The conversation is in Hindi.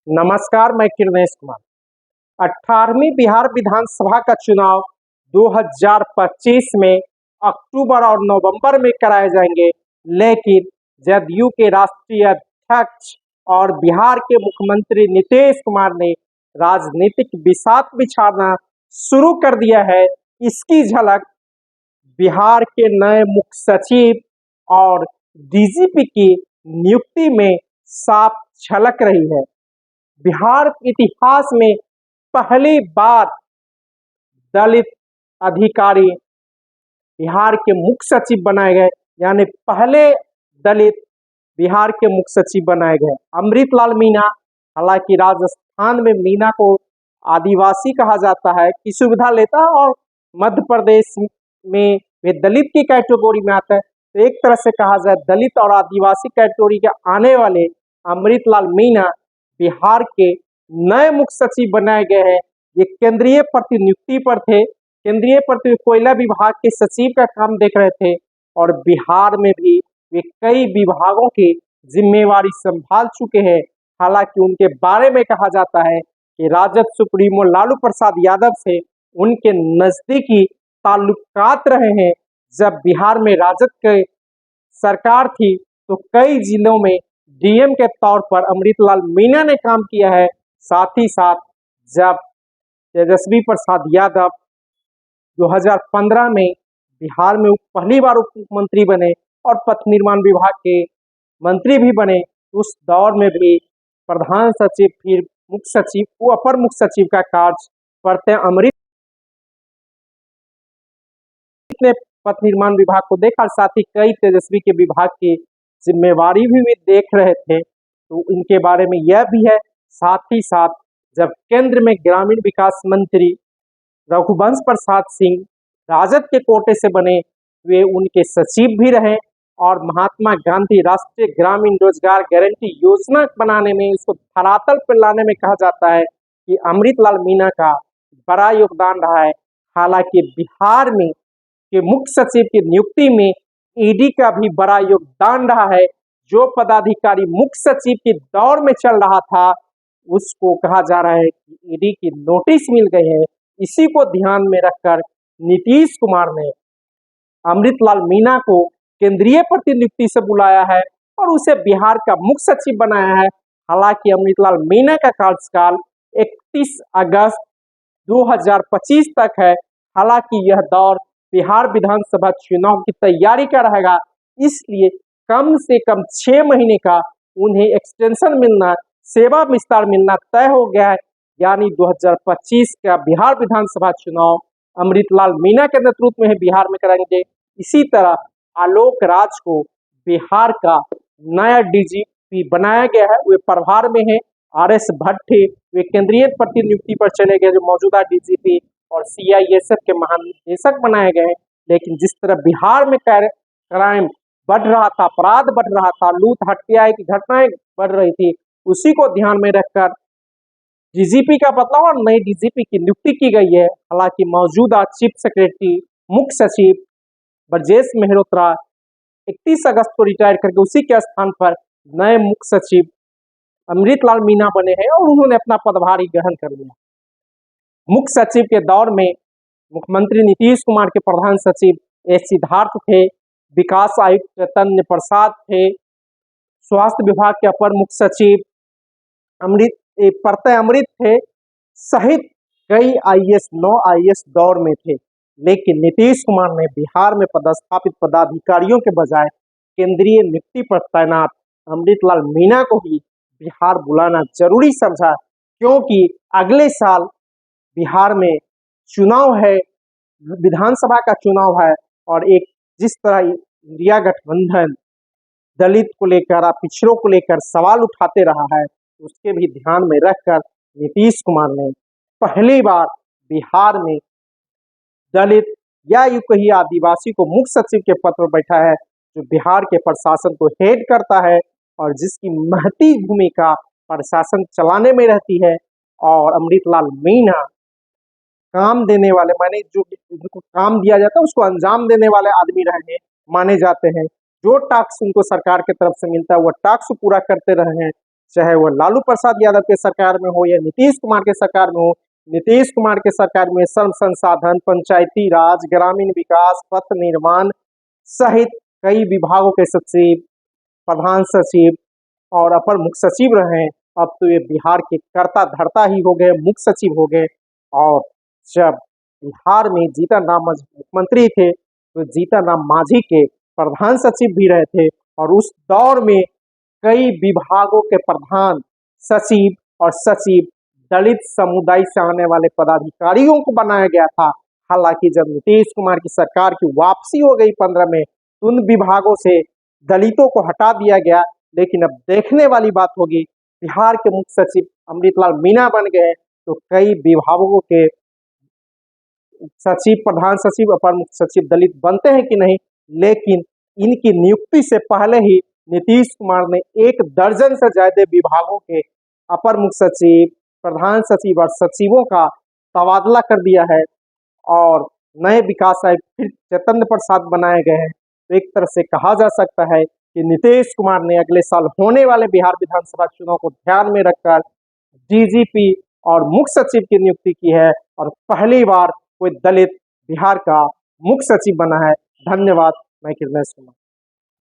नमस्कार, मैं किरनेश कुमार। 18वीं बिहार विधानसभा का चुनाव 2025 में अक्टूबर और नवंबर में कराए जाएंगे, लेकिन जदयू के राष्ट्रीय अध्यक्ष और बिहार के मुख्यमंत्री नीतीश कुमार ने राजनीतिक बिसात बिछाना शुरू कर दिया है। इसकी झलक बिहार के नए मुख्य सचिव और डीजीपी की नियुक्ति में साफ झलक रही है। बिहार के इतिहास में पहली बार दलित अधिकारी बिहार के मुख्य सचिव बनाए गए, यानी पहले दलित बिहार के मुख्य सचिव बनाए गए अमृतलाल मीणा। हालांकि राजस्थान में मीणा को आदिवासी कहा जाता है की सुविधा लेता है और मध्य प्रदेश में वे दलित की कैटेगरी में आता है, तो एक तरह से कहा जाए दलित और आदिवासी कैटेगरी के आने वाले अमृतलाल मीणा बिहार के नए मुख्य सचिव बनाए गए हैं। ये केंद्रीय प्रतिनियुक्ति पर थे, केंद्रीय प्रति कोयला विभाग के सचिव का काम देख रहे थे और बिहार में भी वे कई विभागों की जिम्मेवारी संभाल चुके हैं। हालांकि उनके बारे में कहा जाता है कि राजद सुप्रीमो लालू प्रसाद यादव से उनके नजदीकी ताल्लुकात रहे हैं। जब बिहार में राजद की सरकार थी तो कई जिलों में डीएम के तौर पर अमृतलाल मीणा ने काम किया है। साथ ही साथ जब तेजस्वी प्रसाद यादव 2015 में बिहार में पहली बार उप मुख्यमंत्री बने और पथ निर्माण विभाग के मंत्री भी बने, उस दौर में भी प्रधान सचिव फिर मुख्य सचिव वो अपर मुख्य सचिव का कार्य करते अमृत ने पथ निर्माण विभाग को देखा, साथ ही कई तेजस्वी के विभाग की जिम्मेवारी भी वे देख रहे थे, तो इनके बारे में यह भी है। साथ ही साथ जब केंद्र में ग्रामीण विकास मंत्री रघुवंश प्रसाद सिंह राजद के कोटे से बने, वे उनके सचिव भी रहे और महात्मा गांधी राष्ट्रीय ग्रामीण रोजगार गारंटी योजना बनाने में, इसको धरातल पर लाने में कहा जाता है कि अमृतलाल मीणा का बड़ा योगदान रहा है। हालांकि बिहार में के मुख्य सचिव की नियुक्ति में ईडी का भी बड़ा योगदान रहा है। जो पदाधिकारी मुख्य सचिव के दौर में चल रहा था उसको कहा जा रहा है कि ईडी की नोटिस मिल गई है। इसी को ध्यान में रखकर नीतीश कुमार ने अमृतलाल मीणा को केंद्रीय प्रतिनियुक्ति से बुलाया है और उसे बिहार का मुख्य सचिव बनाया है। हालांकि अमृतलाल मीणा का कार्यकाल 31 अगस्त 2025 तक है। हालांकि यह दौर बिहार विधानसभा चुनाव की तैयारी का रहेगा, इसलिए कम से कम 6 महीने का उन्हें एक्सटेंशन मिलना, सेवा विस्तार मिलना तय हो गया है। यानी 2025 का बिहार विधानसभा चुनाव अमृतलाल मीणा के नेतृत्व में बिहार में करेंगे। इसी तरह आलोक राज को बिहार का नया डीजीपी बनाया गया है, वे प्रभार में है। आरएस भट्टी वे केंद्रीय प्रतिनियुक्ति पर चले गए, जो मौजूदा डीजीपी और सीआईएसएफ के महानिदेशक बनाए गए। लेकिन जिस तरह बिहार में क्राइम बढ़ रहा था, अपराध बढ़ रहा था, लूट हत्याएं की घटनाएं बढ़ रही थी, उसी को ध्यान में रखकर डीजीपी का बदलाव और नई डीजीपी की नियुक्ति की गई है। हालांकि मौजूदा चीफ सेक्रेटरी मुख्य सचिव ब्रजेश मेहरोत्रा 31 अगस्त को रिटायर करके उसी के स्थान पर नए मुख्य सचिव अमृतलाल मीणा बने हैं और उन्होंने अपना पदभार ग्रहण कर लिया। मुख्य सचिव के दौर में मुख्यमंत्री नीतीश कुमार के प्रधान सचिव एस सिद्धार्थ थे, विकास आयुक्त चैतन्य प्रसाद थे, स्वास्थ्य विभाग के अपर मुख्य सचिव प्रत्यय अमृत थे, सहित कई आईएएस 9 आईएएस दौर में थे। लेकिन नीतीश कुमार ने बिहार में पदस्थापित पदाधिकारियों के बजाय केंद्रीय नियुक्ति पर तैनात अमृतलाल मीणा को ही बिहार बुलाना जरूरी समझा, क्योंकि अगले साल बिहार में चुनाव है, विधानसभा का चुनाव है और एक जिस तरह इंडिया गठबंधन दलित को लेकर, पिछड़ों को लेकर सवाल उठाते रहा है, उसके भी ध्यान में रखकर नीतीश कुमार ने पहली बार बिहार में दलित या यूं कहिए आदिवासी को मुख्य सचिव के पद पर बैठा है, जो बिहार के प्रशासन को हेड करता है और जिसकी महती भूमिका प्रशासन चलाने में रहती है। और अमृतलाल मीणा काम देने वाले, माने जो जिनको काम दिया जाता है उसको अंजाम देने वाले आदमी रहे माने जाते हैं। जो टास्क उनको सरकार की तरफ से मिलता है वह टास्क पूरा करते रहे हैं चाहे वो लालू प्रसाद यादव के सरकार में हो या नीतीश कुमार के सरकार में हो। नीतीश कुमार के सरकार में श्रम संसाधन, पंचायती राज, ग्रामीण विकास, पथ निर्माण सहित कई विभागों के सचिव, प्रधान सचिव और अपर मुख्य सचिव रहे। अब तो ये बिहार के कर्ता धर्ता ही हो गए, मुख्य सचिव हो गए। और जब बिहार में जीतन राम मांझी मुख्यमंत्री थे तो जीतन राम मांझी के प्रधान सचिव भी रहे थे, और उस दौर में कई विभागों के प्रधान सचिव और सचिव दलित समुदाय से आने वाले पदाधिकारियों को बनाया गया था। हालांकि जब नीतीश कुमार की सरकार की वापसी हो गई 15 में, तो उन विभागों से दलितों को हटा दिया गया। लेकिन अब देखने वाली बात होगी, बिहार के मुख्य सचिव अमृतलाल मीणा बन गए तो कई विभागों के सचिव, प्रधान सचिव, अपर मुख्य सचिव दलित बनते हैं कि नहीं। लेकिन इनकी नियुक्ति से पहले ही नीतीश कुमार ने 1 दर्जन से ज्यादा विभागों के अपर मुख्य सचिव, प्रधान सचिव और सचिवों का तबादला कर दिया है, और नए विकास आयुक्त फिर चैतन्य प्रसाद बनाए गए हैं। तो एक तरह से कहा जा सकता है कि नीतीश कुमार ने अगले साल होने वाले बिहार विधानसभा चुनाव को ध्यान में रखकर डीजीपी और मुख्य सचिव की नियुक्ति की है, और पहली बार कोई दलित बिहार का मुख्य सचिव बना है। धन्यवाद। मैं किरणेश कुमार।